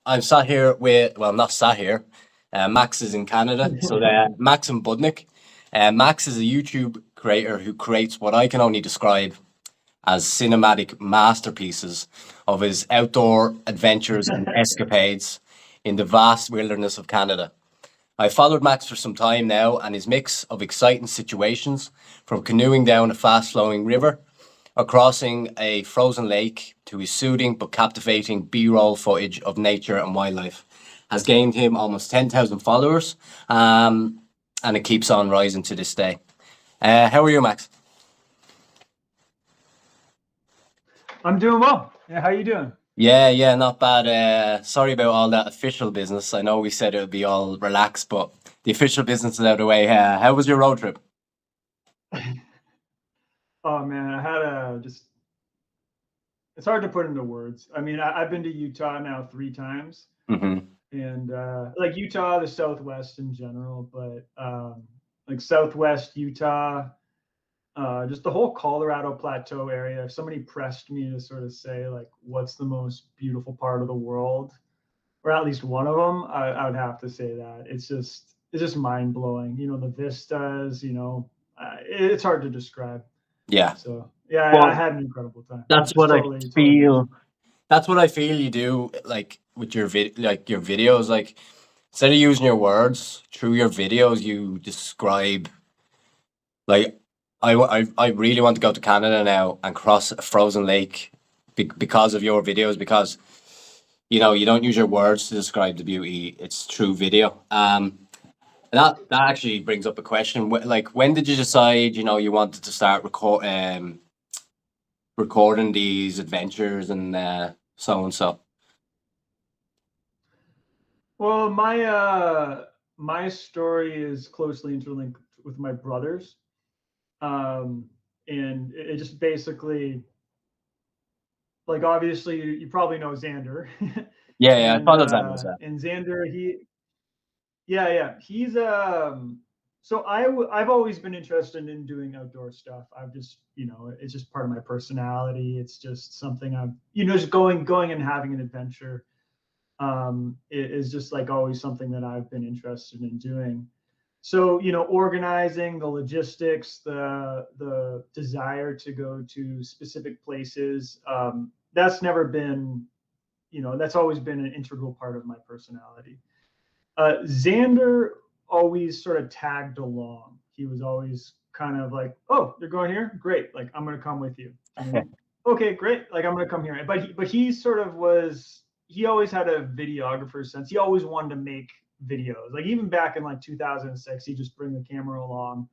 I'm sat here with, well, not sat here. Max is in Canada, so Maxim Budnick. Max is a YouTube creator who creates what I can only describe as cinematic masterpieces of his outdoor adventures and escapades in the vast wilderness of Canada. I followed Max for some time now, and his mix of exciting situations, from canoeing down a fast flowing river or crossing a frozen lake, to his soothing but captivating B roll footage of nature and wildlife, has gained him almost 10,000 followers, and it keeps on rising to this day. How are you, Max? I'm doing well. Yeah, how you doing? Yeah, not bad. Sorry about all that official business. I know we said it would be all relaxed, but the official business is out of the way. How was your road trip? Oh man, I had a just. It's hard to put into words. I mean, I've been to Utah now 3 times, Hmm. and like Utah, the Southwest in general, but like Southwest Utah, just the whole Colorado Plateau area. If somebody pressed me to sort of say like, what's the most beautiful part of the world, or at least one of them, I would have to say that it's just mind blowing. You know, the vistas. It's hard to describe. Yeah. So yeah, I Well, had an incredible time. that's It's what I totally feel. different. That's what I feel you do, like with your videos. Like instead of using your words through your videos, you describe. Like I really want to go to Canada now and cross a frozen lake because of your videos. Because you don't use your words to describe the beauty; it's through video. That actually brings up a question. Like, when did you decide you wanted to start recording these adventures and so and so? Well, my story is closely interlinked with my brother's, um, and it just basically, like, obviously you probably know Xander, Yeah, I and thought of that was that. Xander, yeah, he's so I've always been interested in doing outdoor stuff. I've just, it's just part of my personality. It's just something I'm, just going and having an adventure, is just like always something that I've been interested in doing. So, organizing the logistics, the desire to go to specific places, that's never been, that's always been an integral part of my personality. Xander always sort of tagged along. He was always kind of like, "Oh, you're going here? Great! Like, I'm going to come with you." You know what I mean? Okay, great. Like, I'm going to come here. But he sort of was. He always had a videographer sense. He always wanted to make videos. Like, even back in like 2006, he'd just bring the camera along,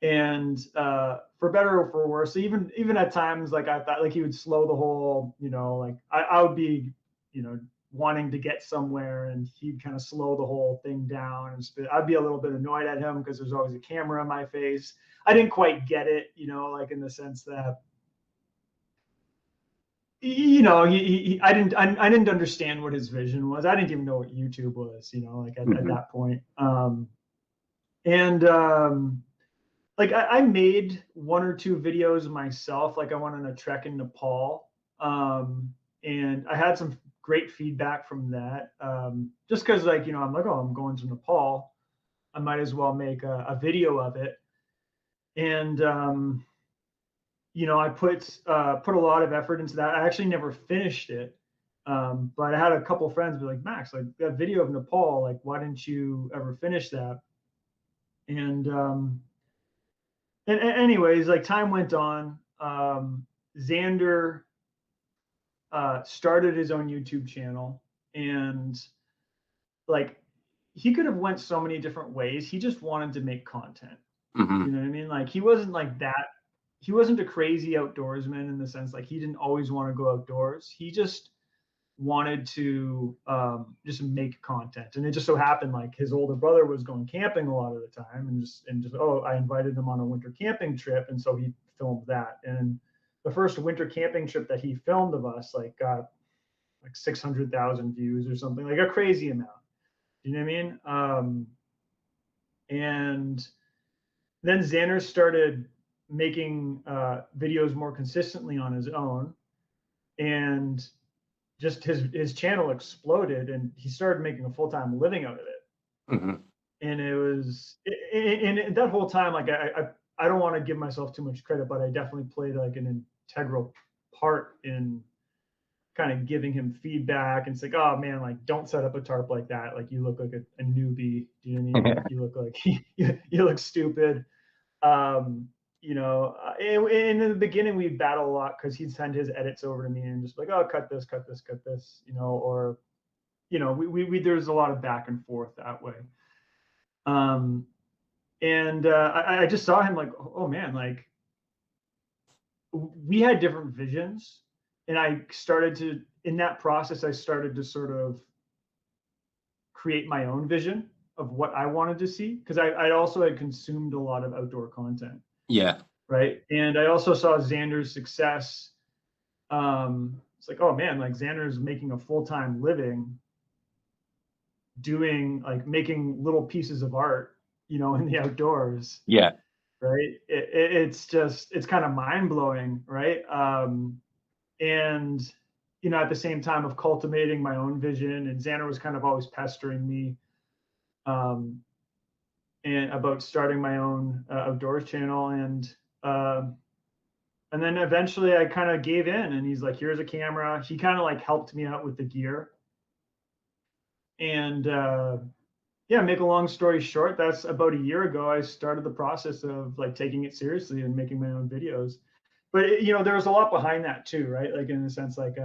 and for better or for worse, even at times, like, I thought like he would slow the whole, like I would be, you know wanting to get somewhere, and he'd kind of slow the whole thing down, and I'd be a little bit annoyed at him because there's always a camera in my face. I didn't quite get it, like, in the sense that, I didn't understand what his vision was. I didn't even know what YouTube was, like, at Hmm. that point. And like, I made 1 or 2 videos myself. Like, I went on a trek in Nepal, and I had some great feedback from that. Just because, like, I'm like, oh, I'm going to Nepal, I might as well make a video of it. And I put a lot of effort into that. I actually never finished it, but I had a couple friends be like, Max, like, that video of Nepal, like, why didn't you ever finish that? And anyways, like, time went on. Xander started his own YouTube channel, and, like, he could have went so many different ways. He just wanted to make content. You Hmm. know what I mean? Like, he wasn't like that. He wasn't a crazy outdoorsman in the sense, like, he didn't always want to go outdoors. He just wanted to, just make content, and it just so happened, like, his older brother was going camping a lot of the time, and just oh, I invited him on a winter camping trip, and so he filmed that. And the first winter camping trip that he filmed of us, like, got like 600,000 views or something, like a crazy amount. You know what I mean? And then Xander started making videos more consistently on his own, and just his channel exploded, and he started making a full-time living out of it. Mm-hmm. And it was, and that whole time, like I don't want to give myself too much credit, but I definitely played like an integral part in kind of giving him feedback. And it's like, oh man, like don't set up a tarp like that. Like you look like a newbie. Do you know what I mean? Like you look like you look stupid. You know, and in the beginning we battle a lot because he'd send his edits over to me and just like, oh, cut this, cut this, cut this, you know, or you know, we there's a lot of back and forth that way. And I just saw him like, oh man, like we had different visions, and I started to, in that process, I started to sort of create my own vision of what I wanted to see, because I also had consumed a lot of outdoor content. Yeah. Right. And I also saw Xander's success. It's like, oh man, like Xander's making a full-time living doing like making little pieces of art, you know, in the outdoors. Yeah. Right. It's just, it's kind of mind blowing. Right. And, you know, at the same time of cultivating my own vision, and Xander was kind of always pestering me and about starting my own outdoors channel. And then eventually I kind of gave in, and he's like, here's a camera. He kind of like helped me out with the gear. And yeah, make a long story short, that's about a year ago, I started the process of like taking it seriously and making my own videos. But you know, there was a lot behind that too, right? Like in the sense, like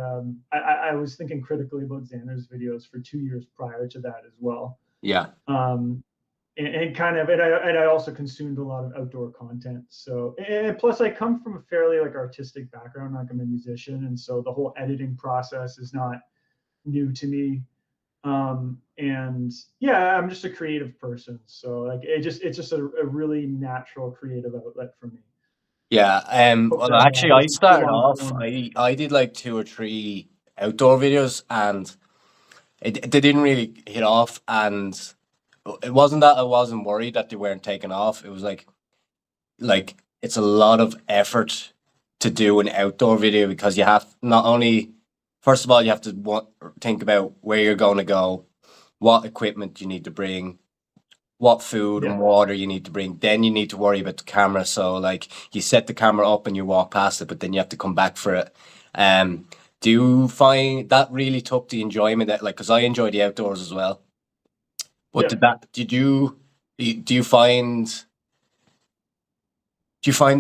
I was thinking critically about Xander's videos for 2 years prior to that as well. Yeah. And kind of, and I also consumed a lot of outdoor content. So, and plus I come from a fairly like artistic background, like I'm a musician. And so the whole editing process is not new to me. And yeah, I'm just a creative person. So like, it's just a really natural creative outlet for me. Yeah. Hope Well, that actually, I was too started long off. form. I did like 2 or 3 outdoor videos, and they didn't really hit off. And it wasn't that I wasn't worried that they weren't taking off. It was like it's a lot of effort to do an outdoor video, because you have not only, first of all, you have to think about where you're going to go, what equipment you need to bring, what food and Yeah. water you need to bring. Then you need to worry about the camera. So like you set the camera up and you walk past it, but then you have to come back for it. Do you find that really took the enjoyment that, like, because I enjoy the outdoors as well. But Yeah. do you find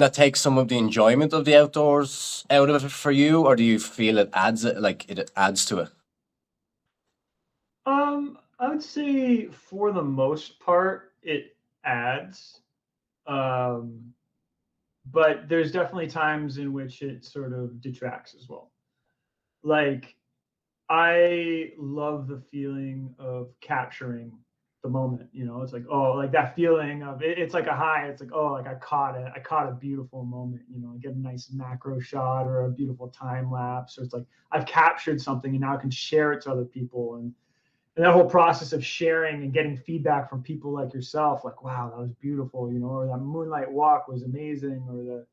that takes some of the enjoyment of the outdoors out of it for you, or do you feel it adds to it? I would say for the most part, it adds. Um, but there's definitely times in which it sort of detracts as well. Like I love the feeling of capturing the moment, you know, it's like, oh, like that feeling of it, it's like a high, it's like, oh, like I caught it. I caught a beautiful moment, you know, I get a nice macro shot or a beautiful time lapse, or it's like I've captured something and now I can share it to other people. And that whole process of sharing and getting feedback from people like yourself, like, wow, that was beautiful, you know, or that moonlight walk was amazing, or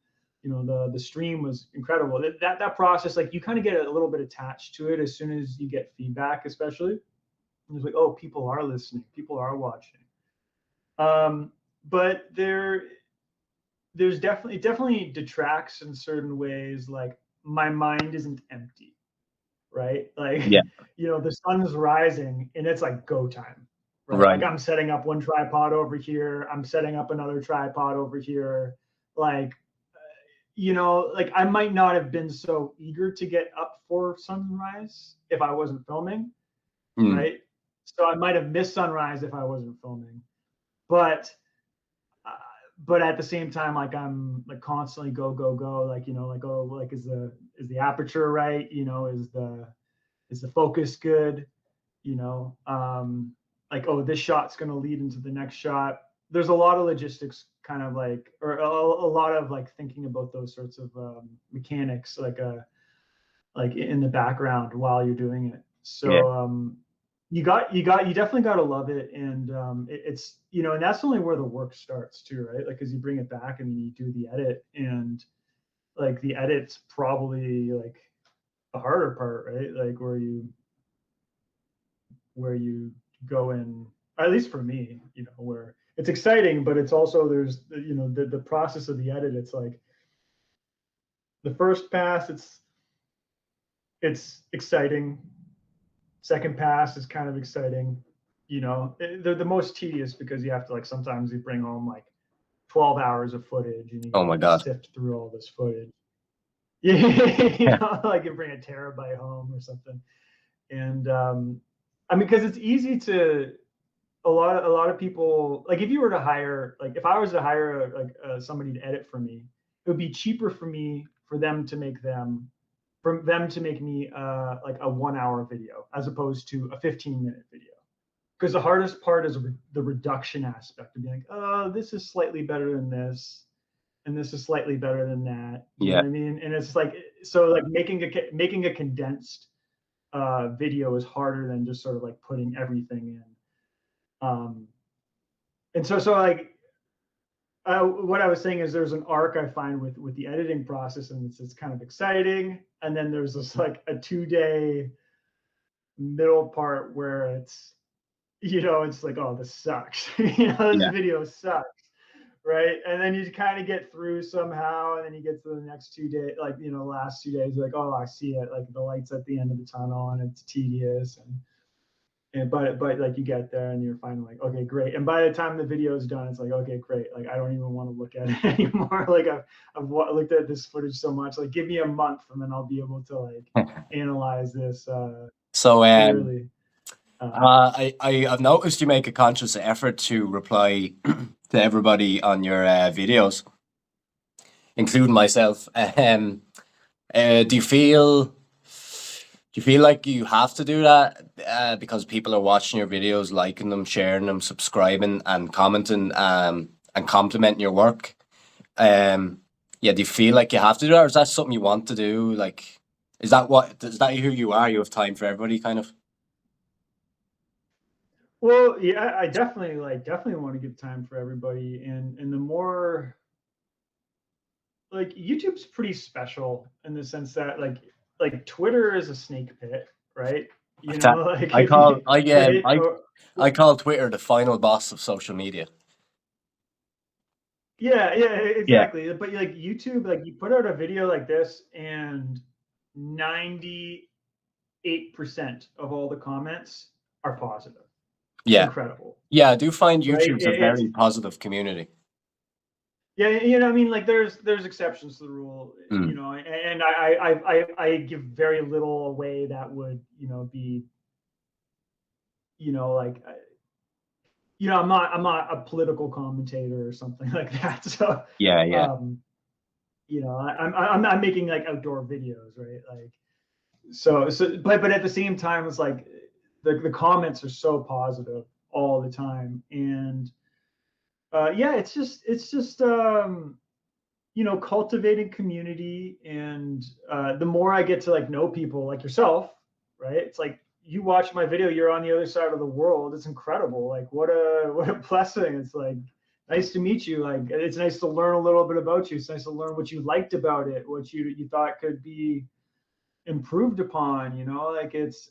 the stream was incredible. That process, like you kind of get a little bit attached to it as soon as you get feedback, especially. And it's like, oh, people are listening, people are watching. But there's definitely detracts in certain ways. Like my mind isn't empty, right? Like, Yeah. you know, the sun is rising and it's like go time, right? Like Right. I'm setting up one tripod over here, I'm setting up another tripod over here. Like, you know, like I might not have been so eager to get up for sunrise if I wasn't filming, Mm. right? So I might have missed sunrise if I wasn't filming. But uh, but at the same time, like I'm like constantly go go go, like, you know, like, oh, like is the aperture right, you know, is the focus good, you know, like, oh, this shot's going to lead into the next shot. There's a lot of logistics, kind of like, or a lot of like thinking about those sorts of mechanics, like in the background while you're doing it. Yeah. So you definitely got to love it. And it's, you know, and that's only where the work starts too, right? Like, as you bring it back and you do the edit, and like the edit's probably like the harder part, right? Like where you go in, at least for me, you know, where it's exciting, but it's also, there's, you know, the process of the edit. It's like the first pass, it's exciting. Second pass is kind of exciting. You know, they're the most tedious because you have to, like, sometimes you bring home like 12 hours of footage and you Oh got my to God. sift through all this footage. Yeah, you Yeah. know, like you bring a terabyte home or something. And I mean, because it's easy to, a lot of people, like, if you were to hire, like, if I was to hire somebody to edit for me, it would be cheaper for me for them to make me like a 1 hour video as opposed to a 15-minute video. Because the hardest part is the reduction aspect of being like, oh, this is slightly better than this, and this is slightly better than that. You know Yeah. what I mean? And it's like, so like making a condensed video is harder than just sort of like putting everything in. And so like what I was saying is there's an arc I find with the editing process, and it's kind of exciting. And then there's this like a 2 day middle part where it's, you know, it's like, oh, this sucks. You know, this Yeah. video sucks. Right. And then you kind of get through somehow, and then you get to the next 2 days, like, you know, last 2 days, like, oh, I see it, like the lights at the end of the tunnel, and it's tedious. But like you get there and you're finally like, okay, great. And by the time the video is done, it's like, okay, great. Like, I don't even want to look at it anymore. Like, I've looked at this footage so much. Like, give me a month and then I'll be able to like analyze this So clearly. I've noticed you make a conscious effort to reply to everybody on your videos, including myself. Do you feel like you have to do that because people are watching your videos, liking them, sharing them, subscribing, and commenting, and complimenting your work? Yeah, do you feel like you have to do that, or is that something you want to do? Like, is that who you are? You have time for everybody, kind of. Well, yeah, I definitely want to give time for everybody. And the more, like, YouTube's pretty special in the sense that like Twitter is a snake pit, right? You know, like I if call you, I right? I call Twitter the final boss of social media. Yeah, yeah, Yeah, exactly. But like YouTube, like you put out a video like this, and 98% of all the comments are positive. It's yeah, incredible, yeah. I do find right? YouTube's a It's, very positive community. yeah, you know, I mean, like there's exceptions to the rule, you Mm. know, and I give very little away that would, you know, be, you know, like, you know, I'm not a political commentator or something like that. So, Yeah, yeah, um, you know, I'm making like outdoor videos, right? Like, so but at the same time, it's like the comments are so positive all the time. And yeah, it's just you know, cultivating community. And the more I get to like know people like yourself, right? It's like, you watch my video, you're on the other side of the world. It's incredible. Like, what a blessing. It's like, nice to meet you. Like, it's nice to learn a little bit about you. It's nice to learn what you liked about it, what you thought could be improved upon. You know, like it's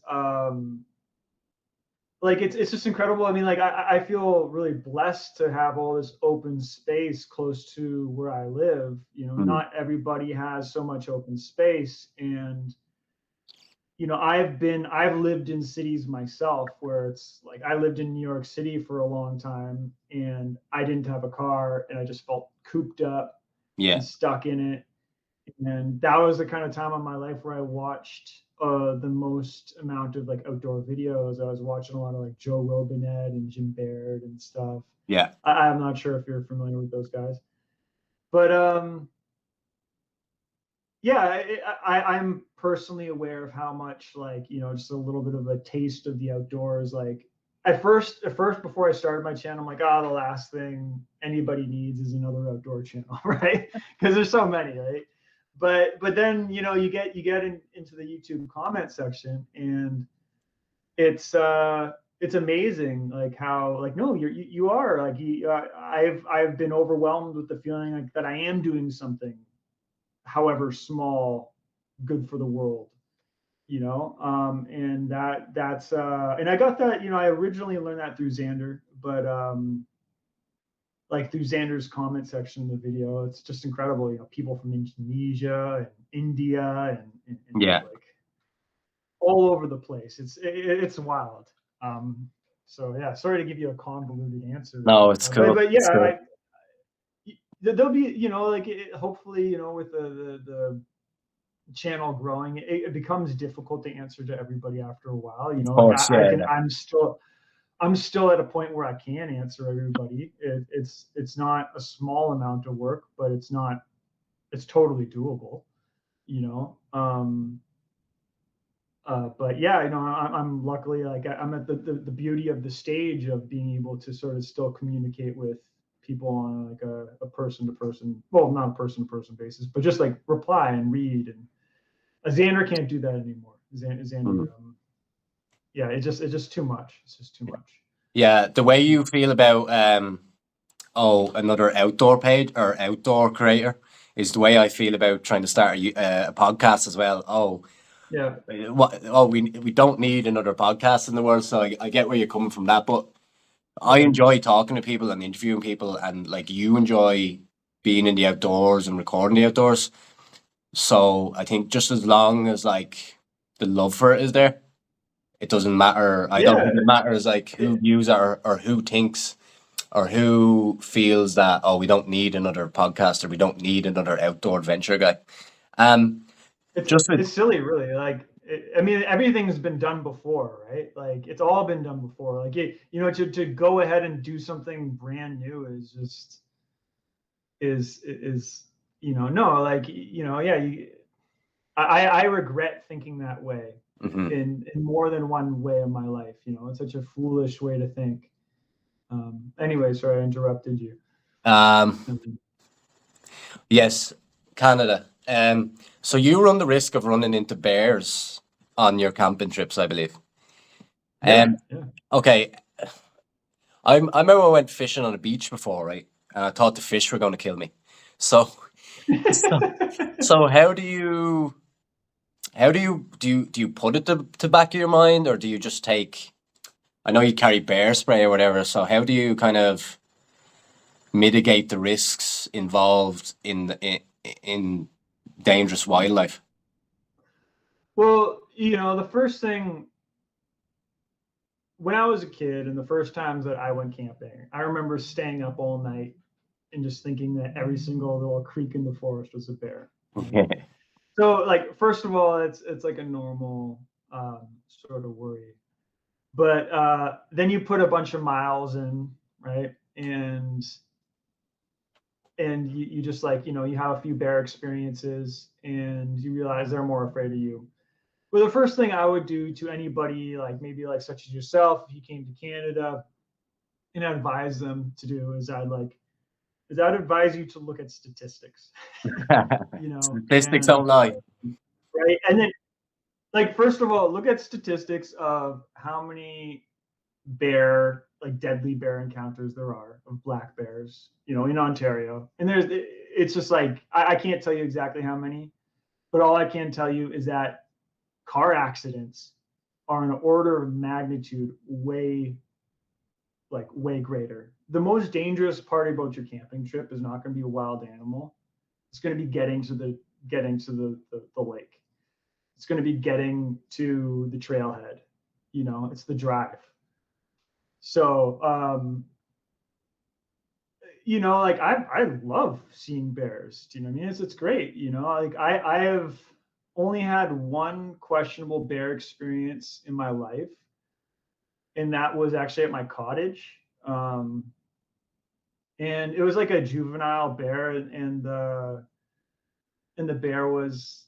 just incredible. I mean, like, I feel really blessed to have all this open space close to where I live. You know, mm. not everybody has so much open space. And you know, I've lived in cities myself where it's like, I lived in New York City for a long time, and I didn't have a car, and I just felt cooped up and Yeah, stuck in it. And that was the kind of time of my life where I watched the most amount of like outdoor videos. I was watching a lot of like Joe Robinet and Jim Baird and stuff. yeah. I'm not sure if you're familiar with those guys, but yeah, I'm personally aware of how much, like, you know, just a little bit of a taste of the outdoors. Like, at first, before I started my channel, I'm like, oh, the last thing anybody needs is another outdoor channel, right? Because there's so many, right? But then, you know, into the YouTube comment section, and it's amazing, like how, like, no, you are like, I've been overwhelmed with the feeling like that I am doing something, however small, good for the world. And that's and I got that, I originally learned that through Xander, but like through Xander's comment section in the video, it's just incredible. People from Indonesia and India and Yeah. like all over the place. It's wild. So yeah, sorry to give you a convoluted answer. No, it's cool. But It's yeah, cool. there'll be, like hopefully, with the channel growing, it becomes difficult to answer to everybody after a while. Of Like course, I yeah, can, yeah. I'm still at a point where I can answer everybody. It's not a small amount of work, but it's totally doable. You know, but yeah, I'm luckily, like, I'm at the beauty of the stage of being able to sort of still communicate with people on like a person to person, well, not a person to person basis, but just like reply and read. And Xander can't do that anymore. Xander, yeah, it's just too much. It's just too much. Yeah, the way you feel about another outdoor page or outdoor creator is the way I feel about trying to start a podcast as well. Yeah. We don't need another podcast in the world, so I get where you're coming from that. But I Yeah. enjoy talking to people and interviewing people, and like you enjoy being in the outdoors and recording the outdoors. So I think just as long as like the love for it is there, it doesn't matter. I don't Yeah. think it matters like who views it or who thinks or who feels that, we don't need another podcast or we don't need another outdoor adventure guy. Just with It's silly, really. Like, I mean, everything's been done before, right? Like, it's all been done before. Like, to go ahead and do something brand new is just is no, like, yeah. I regret thinking that way Mhm. in more than one way in my life. It's such a foolish way to think. Anyway, sorry, I interrupted you. Um, yes, Canada. So you run the risk of running into bears on your camping trips, I believe. Yeah, Um, yeah. okay. I remember I went fishing on a beach before, right? And I thought the fish were going to kill me. So, so, so do you put it to back of your mind, or do you just take? I know you carry bear spray or whatever. So how do you kind of mitigate the risks involved in dangerous wildlife? Well, the first thing, when I was a kid and the first times that I went camping, I remember staying up all night and just thinking that every single little creek in the forest was a bear. Right? So, like, first of all, it's like a normal sort of worry, but then you put a bunch of miles in, right? And you just, like, you have a few bear experiences and you realize they're more afraid of you. Well, the first thing I would do to anybody, like maybe like such as yourself, if you came to Canada, and advise them to do is I'd advise you to look at statistics. Statistics And don't lie. right, and then, like, first of all, look at statistics of how many deadly bear encounters there are of black bears, in Ontario. And it's just like, I can't tell you exactly how many, but all I can tell you is that car accidents are an order of magnitude way greater. The most dangerous part about your camping trip is not going to be a wild animal. It's going to be getting to the lake. It's going to be getting to the trailhead. It's the drive. So, like, I love seeing bears. Do you know what I mean? It's great. Like, I have only had one questionable bear experience in my life, and that was actually at my cottage. And it was like a juvenile bear, and the bear was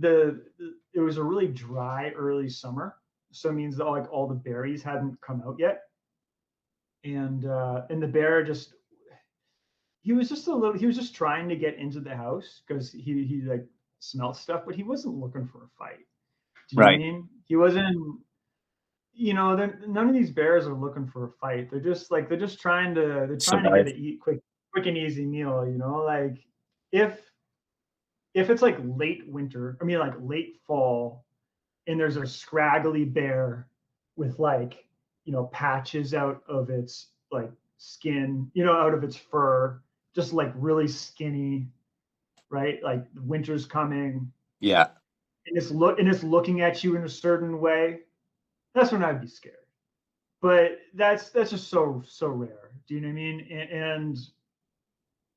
it was a really dry early summer, so it means that, like, all the berries hadn't come out yet, and the bear just he was just trying to get into the house because he like smelled stuff, but he wasn't looking for a fight. Do you know what I Right. mean? He wasn't. None of these bears are looking for a fight. They're trying to get Survive. a quick and easy meal. Like, if it's like late winter, I mean, like late fall, and there's a scraggly bear with like, patches out of its like skin, out of its fur, just like really skinny, right? Like winter's coming. Yeah. And it's looking at you in a certain way. That's when I'd be scared. But that's just so rare. Do you know what I mean? And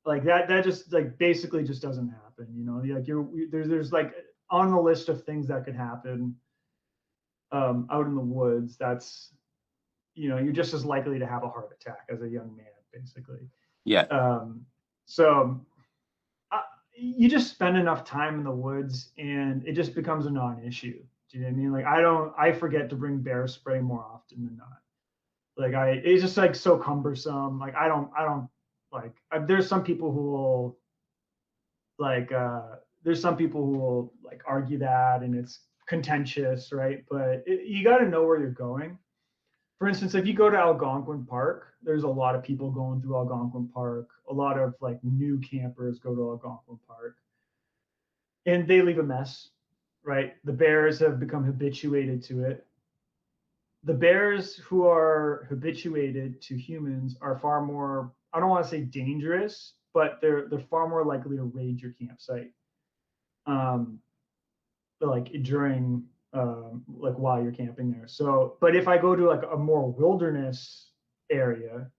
like that just like basically just doesn't happen. Like there's like on the list of things that could happen out in the woods. That's you're just as likely to have a heart attack as a young man, basically. Yeah. So you just spend enough time in the woods and it just becomes a non-issue. Do you know what I mean? Like I forget to bring bear spray more often than not. Like it's just like so cumbersome. Like I don't like, there's some people who will like, argue that and it's contentious, right? But you got to know where you're going. For instance, if you go to Algonquin Park, there's a lot of people going through Algonquin Park. A lot of like new campers go to Algonquin Park and they leave a mess, right? The bears have become habituated to it. The bears who are habituated to humans are far more, I don't want to say dangerous, but they're far more likely to raid your campsite. Like during like while you're camping there. So, but if I go to like a more wilderness area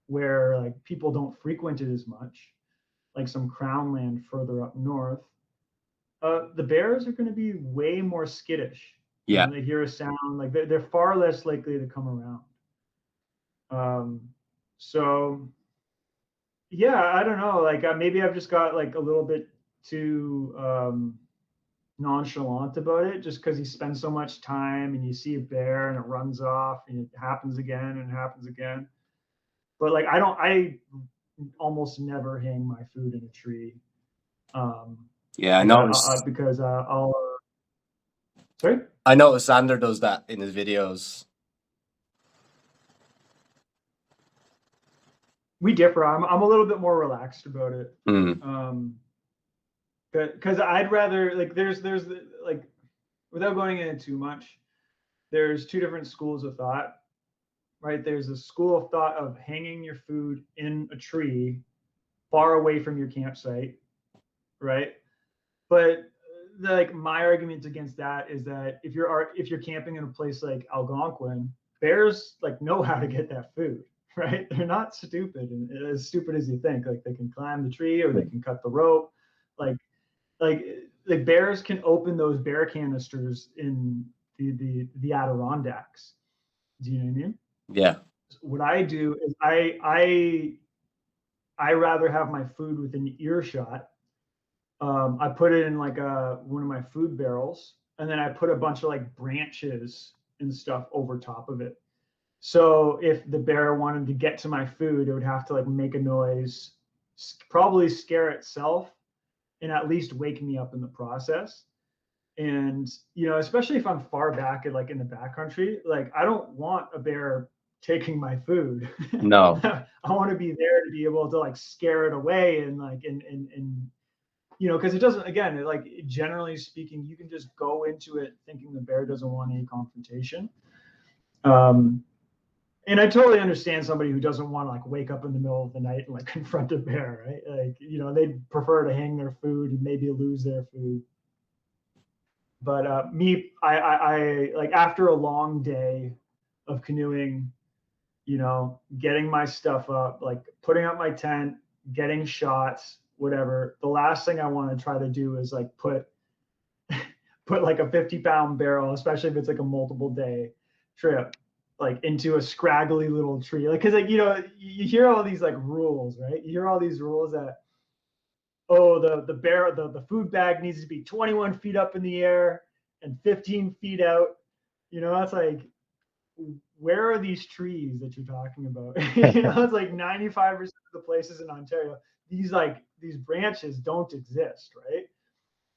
where like people don't frequent it as much, like some crown land further up north, the bears are going to be way more skittish. Yeah. They hear a sound, like they're far less likely to come around. So yeah, I don't know. Like maybe I've just got like a little bit too nonchalant about it, just because you spend so much time and you see a bear and it runs off and it happens again and happens again. But like I almost never hang my food in a tree. Yeah, I noticed. Because I'll. Sorry. I noticed Sander does that in his videos. We differ. I'm a little bit more relaxed about it. Mm. Because I'd rather like there's like, without going into too much, there's two different schools of thought, right? There's a school of thought of hanging your food in a tree far away from your campsite, right? But like my argument against that is that if you're camping in a place like Algonquin, bears like know how to get that food, right? They're not stupid, and as stupid as you think. Like they can climb the tree or they can cut the rope. Like bears can open those bear canisters in the Adirondacks. Do you know what I mean? Yeah. What I do is I rather have my food within earshot. I put it in like one of my food barrels, and then I put a bunch of like branches and stuff over top of it. So if the bear wanted to get to my food, it would have to like make a noise, probably scare itself, and at least wake me up in the process. And especially if I'm far back, like in the backcountry, like I don't want a bear taking my food. No. I want to be there to be able to like scare it away and like and because it doesn't, again, like generally speaking, you can just go into it thinking the bear doesn't want any confrontation. And I totally understand somebody who doesn't want to like wake up in the middle of the night and like confront a bear, right? Like, they'd prefer to hang their food and maybe lose their food. But I like after a long day of canoeing, getting my stuff up, like putting up my tent, getting shots, whatever. The last thing I want to try to do is like put like a 50-pound barrel, especially if it's like a multiple day trip, like into a scraggly little tree. Like, cause like, you hear all these like rules, right? You hear all these rules that, oh, the food bag needs to be 21 feet up in the air and 15 feet out. That's like, where are these trees that you're talking about? It's like 95% of the places in Ontario, these branches don't exist, right?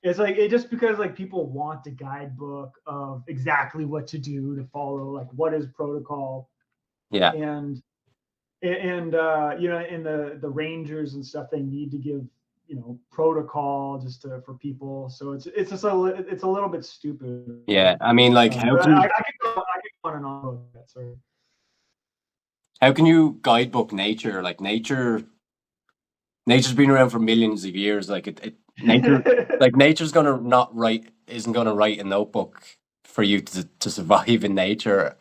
It's like just because like people want a guidebook of exactly what to do to follow, like what is protocol. Yeah. And the rangers and stuff, they need to give protocol just for people. So it's just it's a little bit stupid. Yeah, I mean, like, how But can I you could go on and on about that. Sorry. how can you guidebook nature? Like nature's been around for millions of years. Like nature, like nature's gonna not write isn't gonna write a notebook for you to survive in nature.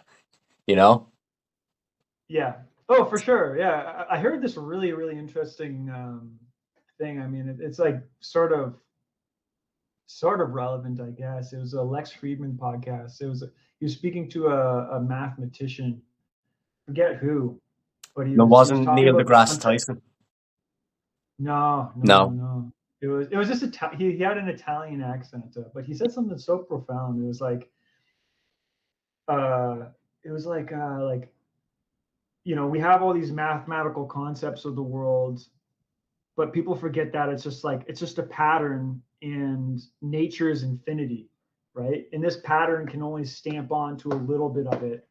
You know? Yeah. Oh, for sure. Yeah, I heard this really, really interesting thing. I mean, it's like sort of relevant, I guess. It was a Lex Friedman podcast. He was speaking to a mathematician, forget who, but There he was wasn't talking Neil about the deGrasse concept. Tyson. No, no, no, No. no. It was just he had an Italian accent, but he said something so profound. Uh, it was like we have all these mathematical concepts of the world, but people forget that it's just a pattern, and nature is infinity, right? And this pattern can only stamp onto a little bit of it.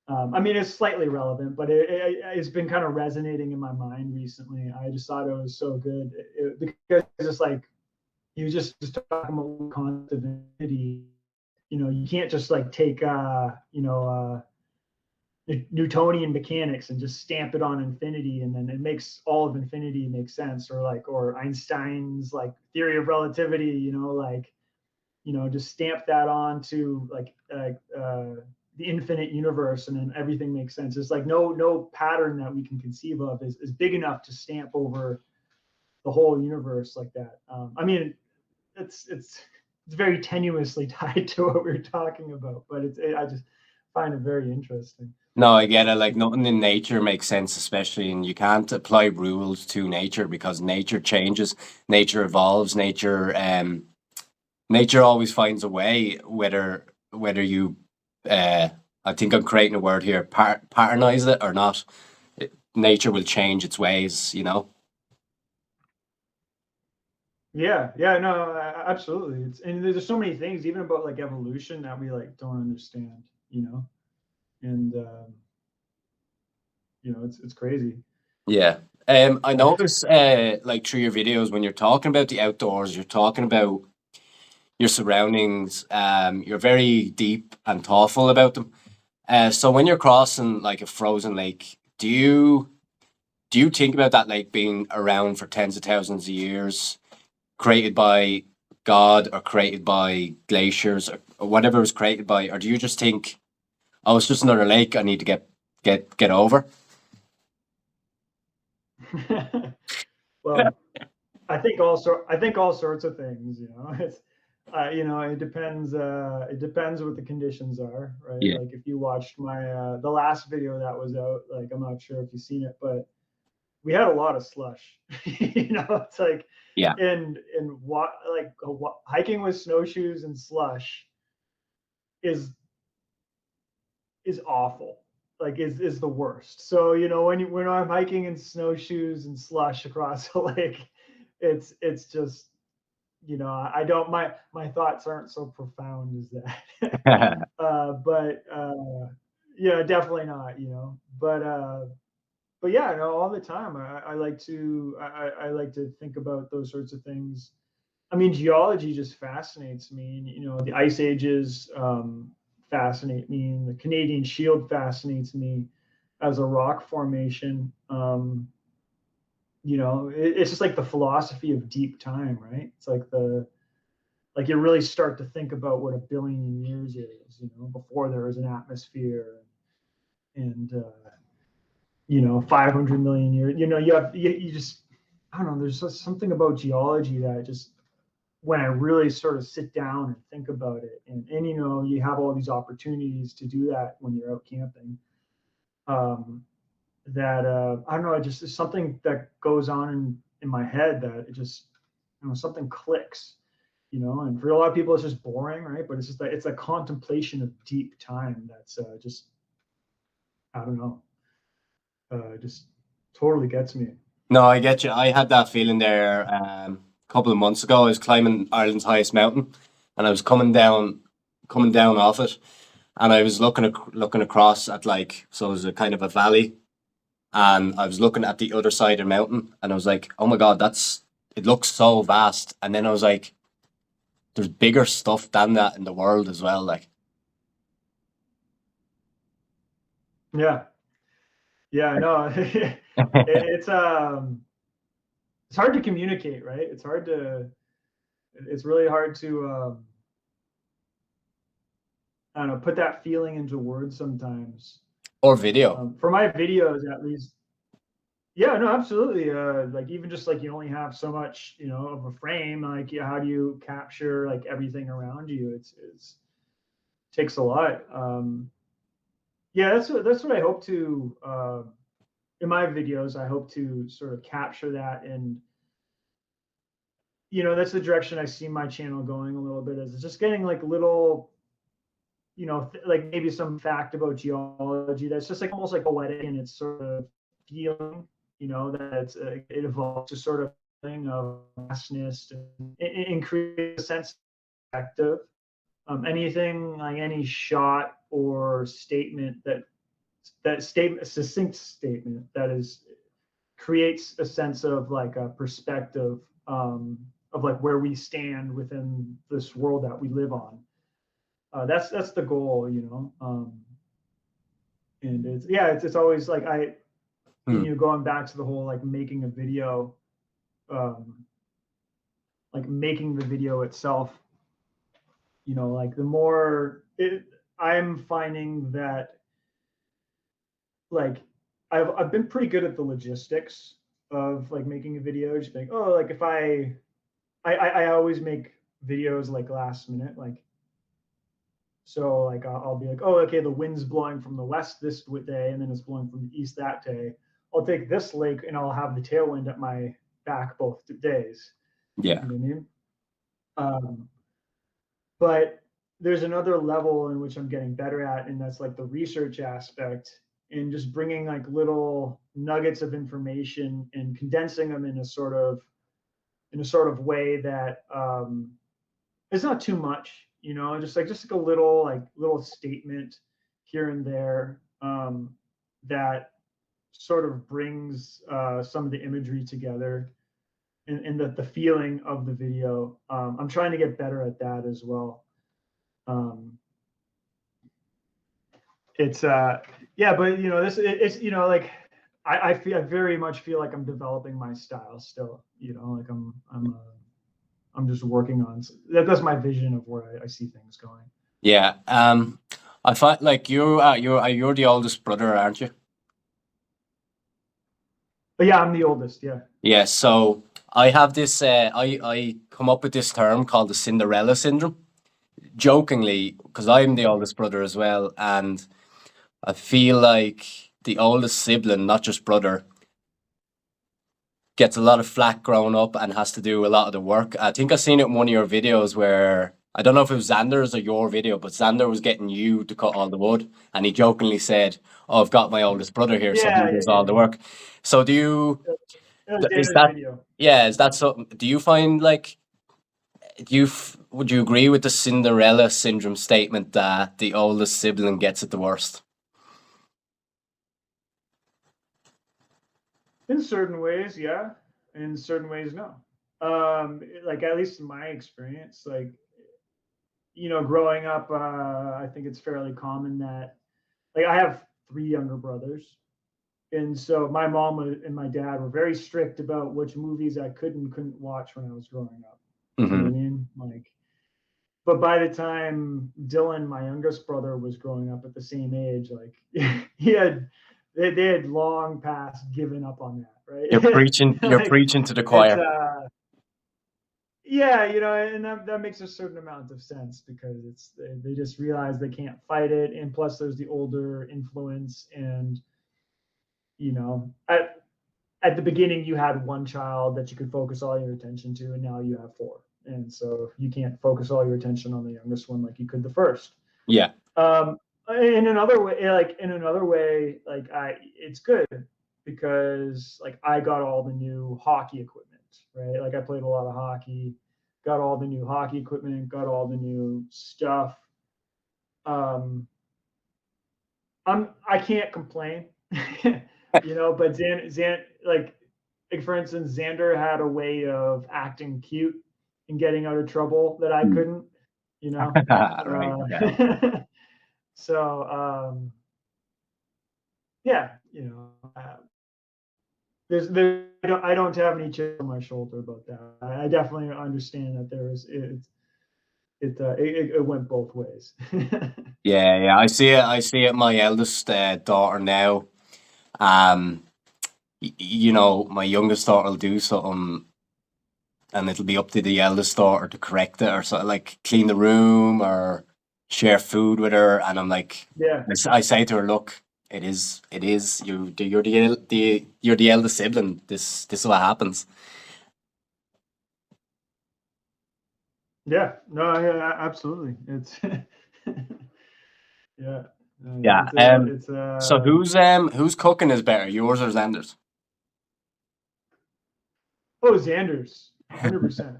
I mean, it's slightly relevant, but it's been kind of resonating in my mind recently. I just thought it was so good because it's like you just talking about the concept of infinity. You can't just like take Newtonian mechanics and just stamp it on infinity, and then it makes all of infinity make sense, or Einstein's like theory of relativity, just stamp that on to the infinite universe, and then everything makes sense. It's like no pattern that we can conceive of is big enough to stamp over the whole universe like that. I mean, it's very tenuously tied to what we're talking about, but I just find it very interesting. No, I get it. Like nothing in nature makes sense, especially, and you can't apply rules to nature because nature changes, nature evolves, nature always finds a way. Whether you, I think I'm creating a word here, patternise it or not, nature will change its ways. You know. Yeah, yeah, no, absolutely. And there's so many things, even about like evolution, that we like don't understand, and it's crazy. Yeah. I notice, like through your videos when you're talking about the outdoors, you're talking about your surroundings. You're very deep and thoughtful about them. So when you're crossing like a frozen lake, do you think about that lake being around for tens of thousands of years, created by God or created by glaciers or whatever it was created by, or do you just think, oh, it's just another lake I need to get over? Well, I think all sorts of things, it's it depends, it depends what the conditions are, right? Yeah. Like if you watched my the last video that was out, like I'm not sure if you've seen it, but we had a lot of slush. It's like Yeah. in what like hiking with snowshoes and slush is is awful. Like is the worst. So when I'm hiking in snowshoes and slush across a lake, it's just I don't my thoughts aren't so profound as that. But yeah, definitely not. But yeah, no, all the time. I like to I like to think about those sorts of things. I mean, geology just fascinates me. And, the ice ages fascinate me, and the Canadian Shield fascinates me as a rock formation. It's just like the philosophy of deep time, right? It's like you really start to think about what a billion years is, before there was an atmosphere, and 500 million years. You just, I don't know. There's just something about geology that just, when I really sort of sit down and think about it, and you have all these opportunities to do that when you're out camping. That I don't know, it just is something that goes on in my head, that it just, something clicks. And for a lot of people it's just boring, right? But it's just that it's a contemplation of deep time that's just, I don't know, just totally gets me. No, I get you. I had that feeling there a couple of months ago. I was climbing Ireland's highest mountain, and I was coming down off it, and I was looking across at like, so it was a kind of a valley, and I was looking at the other side of the mountain, and I was like, oh my God, it looks so vast. And then I was like, there's bigger stuff than that in the world as well. Like, Yeah. Yeah, no. It's hard to communicate, right? It's really hard to I don't know, put that feeling into words sometimes. or video. For my videos at least. Yeah, no, absolutely. Like even just like you only have so much, of a frame. Like, yeah, how do you capture like everything around you? It's takes a lot. Yeah, that's what I hope to in my videos. I hope to sort of capture that, and that's the direction I see my channel going a little bit. Is just getting like little, like maybe some fact about geology that's just like almost like poetic in its sort of feeling. That it evolves to sort of thing of vastness and create a sense of perspective. Anything like any shot or statement a succinct statement that is creates a sense of like a perspective, of like where we stand within this world that we live on. That's the goal. And it's always like going back to the whole like making a video, like making the video itself. Like the more I'm finding that like I've been pretty good at the logistics of like making a video. Just think, oh, like if I always make videos like last minute, like so like I'll be like, oh, okay, the wind's blowing from the west this day, and then it's blowing from the east that day. I'll take this lake and I'll have the tailwind at my back both days. Yeah. You know what I mean? But there's another level in which I'm getting better at, and that's like the research aspect, and just bringing like little nuggets of information and condensing them in a sort of way that it's not too much, just like a little statement here and there, that sort of brings some of the imagery together, and the feeling of the video. I'm trying to get better at that as well. It's yeah, but it's like I very much feel like I'm developing my style still. Like I'm just working on that's my vision of where I see things going. Yeah. I find like you're the oldest brother, aren't you? But yeah, I'm the oldest. Yeah. Yeah. So I have this. I come up with this term called the Cinderella syndrome, jokingly, because I'm the oldest brother as well, and I feel like the oldest sibling, not just brother, gets a lot of flack growing up and has to do a lot of the work. I think I seen it in one of your videos where I don't know if it was Xander's or your video, but Xander was getting you to cut all the wood, and he jokingly said, "Oh, I've got my oldest brother here, so he Yeah. does all the work." So do you? It was Is David's that video. yeah? Is that something? Do you find like would you agree with the Cinderella syndrome statement that the oldest sibling gets it the worst? In certain ways, yeah. In certain ways, no. Like at least in my experience, like growing up, I think it's fairly common that like I have three younger brothers, and so my mom and my dad were very strict about which movies I could and couldn't watch when I was growing up. You know what I mean? Like, but by the time Dylan, my youngest brother, was growing up at the same age, like they had long past given up on that, right? You're Like preaching to the it's choir. yeah, and that makes a certain amount of sense because they just realize they can't fight it, and plus there's the older influence, and at the beginning you had one child that you could focus all your attention to, and now you have four, and so you can't focus all your attention on the youngest one like you could the first. Yeah. In another way, like it's good because like I got all the new hockey equipment, right? Like I played a lot of hockey, got all the new hockey equipment, got all the new stuff. I can't complain, but Zan like like for instance, Xander had a way of acting cute and getting out of trouble that I couldn't, you know. Right. Yeah. So yeah, I don't have any chip on my shoulder about that. I definitely understand that it went both ways. Yeah, yeah. I see it. My eldest daughter now. Um, my youngest daughter will do something, and it'll be up to the eldest daughter to correct it or something, like clean the room or share food with her. And I'm like, Yeah. I say to her, look, it is you're the eldest sibling. This is what happens. Yeah. No, yeah, absolutely. It's yeah. Yeah. It's So who's cooking is better, yours or Xander's? oh, Xander's, 100%,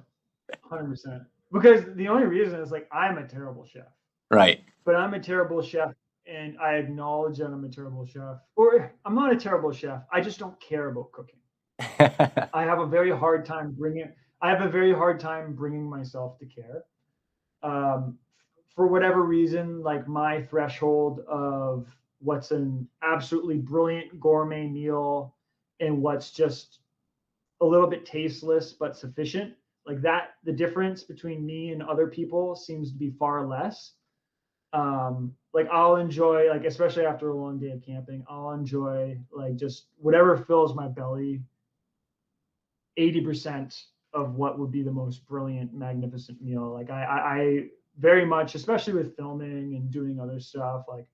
100%. Because the only reason is like I'm a terrible chef, Right. but I'm a terrible chef, and I acknowledge that I'm a terrible chef. Or I'm not a terrible chef. I just don't care about cooking. I have a very hard time bringing. I have a very hard time bringing myself to care. Um, for whatever reason, like my threshold of what's an absolutely brilliant gourmet meal and what's just a little bit tasteless but sufficient, like that, the difference between me and other people seems to be far less. Like I'll enjoy, like especially after a long day of camping, I'll enjoy like just whatever fills my belly 80% of what would be the most brilliant, magnificent meal. Like I very much, especially with filming and doing other stuff, like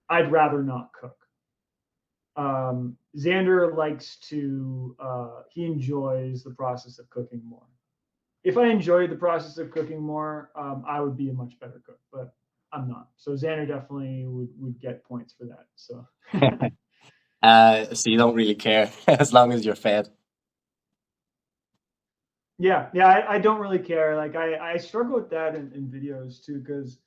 I'd rather not cook. Xander likes to, he enjoys the process of cooking more. If I enjoyed the process of cooking more, I would be a much better cook, but I'm not. So Xander definitely would get points for that. So So you don't really care as long as you're fed. yeah, I don't really care. Like I struggle with that in videos too, because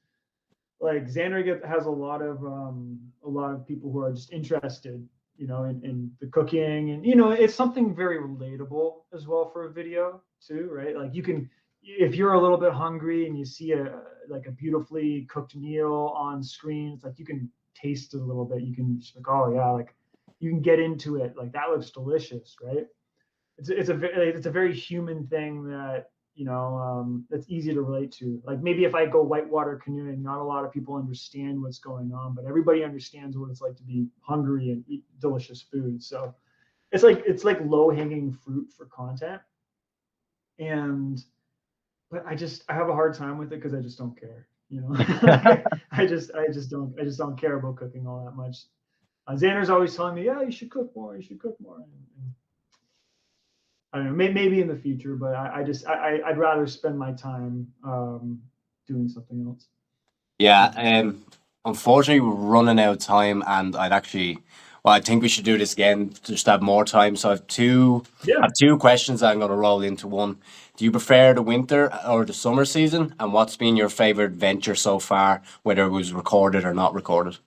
like Xander has a lot of people who are just interested, in the cooking, and it's something very relatable as well for a video too, right? Like you can, if you're a little bit hungry and you see a beautifully cooked meal on screen, it's like you can taste it a little bit. You can just like, oh yeah, like you can get into it. Like that looks delicious, right? It's a very human thing that that's easy to relate to. Like maybe if I go whitewater canoeing, not a lot of people understand what's going on, but everybody understands what it's like to be hungry and eat delicious food. So it's like low hanging fruit for content, and but I have a hard time with it because I just don't care. I just don't care about cooking all that much. Xander's always telling me, yeah, you should cook more. You should cook more. And I don't know, maybe in the future, but I'd rather spend my time doing something else. Yeah, unfortunately we're running out of time, and I think we should do this again just to have more time. So I Yeah. have two questions I'm going to roll into one. Do you prefer the winter or the summer season? And what's been your favorite venture so far, whether it was recorded or not recorded?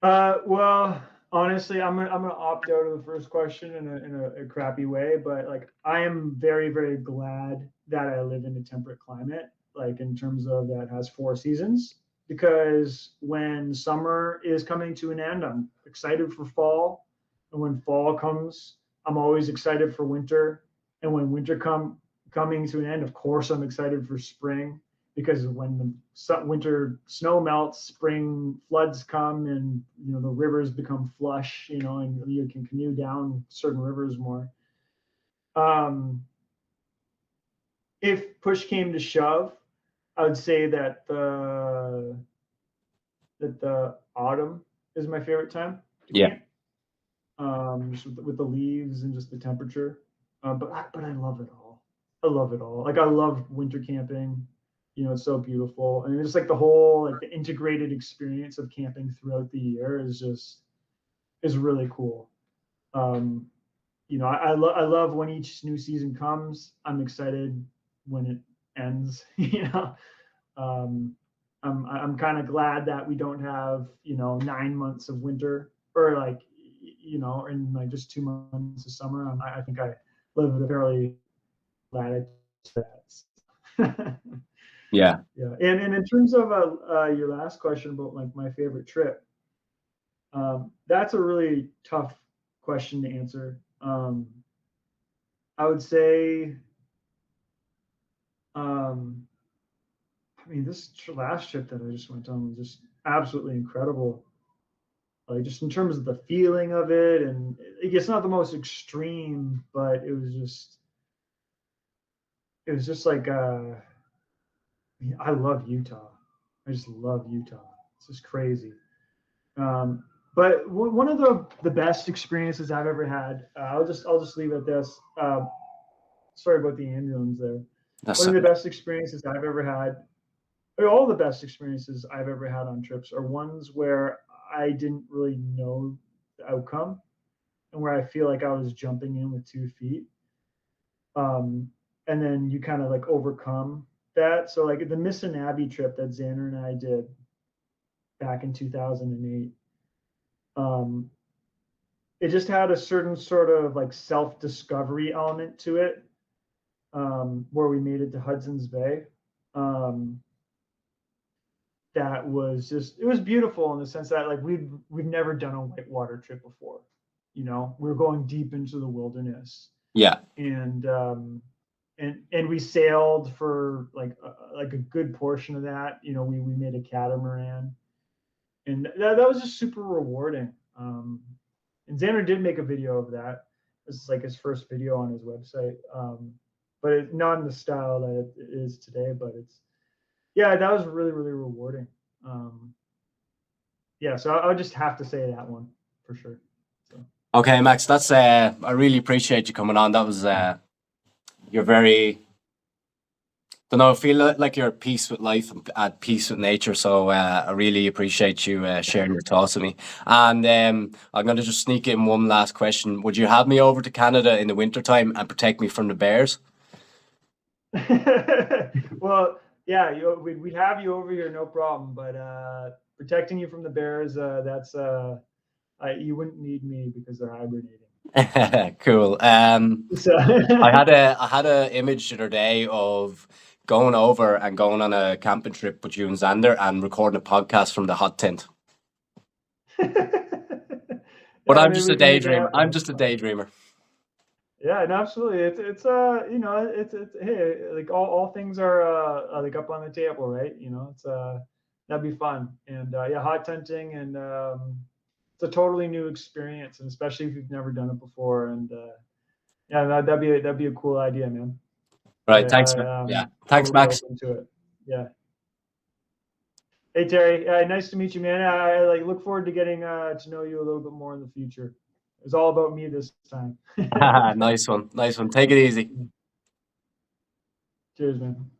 Well, honestly, I'm gonna opt out of the first question in a crappy way, but like I am very very glad that I live in a temperate climate, like in terms of that has four seasons. Because when summer is coming to an end, I'm excited for fall, and when fall comes, I'm always excited for winter, and when winter coming to an end, of course, I'm excited for spring, because when the winter snow melts, spring floods come, and the rivers become flush, and you can canoe down certain rivers more. Um, if push came to shove, I would say that the autumn is my favorite time to Yeah. camp, just with the leaves and just the temperature. But I love it all. I love it all. Like I love winter camping. It's so beautiful, and it's like the whole like the integrated experience of camping throughout the year is really cool. Um, I love when each new season comes. I'm excited when it ends. Um, I'm kind of glad that we don't have 9 months of winter, or like you know, in like just 2 months of summer, I think I live at a fairly latitude. Yeah. Yeah, and in terms of your last question about like my favorite trip, that's a really tough question to answer. I would say, um, I mean, this last trip that I just went on was just absolutely incredible. Like just in terms of the feeling of it, and it's not the most extreme, but it was just like I love Utah. I just love Utah. It's just crazy. Um, but one of the best experiences I've ever had, I'll just leave it at this. Sorry about the ambulance there. That's One of the best experiences I've ever had, or all the best experiences I've ever had on trips, are ones where I didn't really know the outcome and where I feel like I was jumping in with 2 feet. Um, and then you kind of like overcome that. So like the Missinabie trip that Xander and I did back in 2008, um, it just had a certain sort of like self-discovery element to it, where we made it to Hudson's Bay. Um, that was just, it was beautiful in the sense that like we've never done a whitewater trip before. You know, we're going deep into the wilderness, yeah. and and we sailed for like a good portion of that. You know, we made a catamaran, and that was just super rewarding. And Xander did make a video of that. This is like his first video on his website, but not in the style that it is today. But it's, yeah, that was really really rewarding. Um, yeah, so I would just have to say that one for sure. So. Okay, Max, that's I really appreciate you coming on. That was you're very, don't know, I feel like you're at peace with life and at peace with nature. So I really appreciate you sharing your thoughts with me. And I'm going to just sneak in one last question. Would you have me over to Canada in the wintertime and protect me from the bears? Well, yeah, we'd have you over here, no problem. But protecting you from the bears, that's you wouldn't need me because they're hibernating. Cool. So I had a image the other day of going over and going on a camping trip with you and Xander and recording a podcast from the hot tent. But yeah, I'm maybe just a we can make that daydreamer. happen. I'm That'd just be a fun. daydreamer. Yeah, no, absolutely. It's you know, it's hey, like all things are like up on the table, right? You know, it's that'd be fun. And yeah, hot tenting, and it's a totally new experience, and especially if you've never done it before. And yeah, that'd be a cool idea, man. Right. Thanks, man. Yeah. Thanks, Totally Max. open to it. Yeah. Hey Terry, nice to meet you, man. I like look forward to getting to know you a little bit more in the future. It's all about me this time. Nice one. Nice one. Take it easy. Cheers, man.